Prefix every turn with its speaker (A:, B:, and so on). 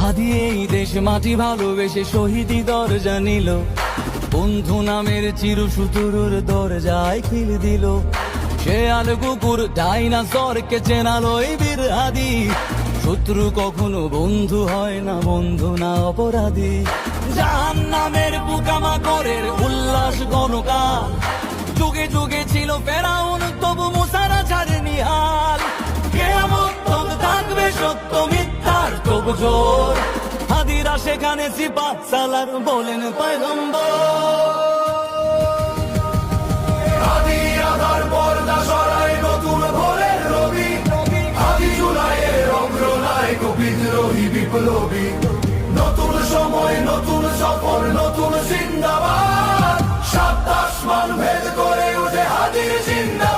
A: হাদি এই দেশ মাটি ভালোবেসে শহীদি দরজা নিল, বন্ধু নামের চিরসুতুরুর দরজায় খিল দিল। শেয়াল কুকুর ডাইনাসরকে চেনালো এই বীর হাদি, শত্রু কখনো বন্ধু হয় না, বন্ধু না অপরাধী। জাহান্নামের পোকামাকড়ের উল্লাস গণকাল, যুগে যুগে ছিল ফেরাউন তবু মুসারা ছাড়েনি হাল। কিয়ামত তক থাকবে সত্য মিথ্যার তোড়জোড়, হাদিরা সেখানে সিপাহ সালার বলেন পয়গম্বর।
B: হাদি আধার পর্দা সরায় নতুন ভোরের রবি, হাদি জুলাইয়ের অগ্রনায়ক বিদ্রোহী বিপ্লবী। নতুন সময় নতুন সফর নতুন জিন্দাবাদ, সাত আসমান ভেদ করে উঠে হাদির জিন্দাবাদ।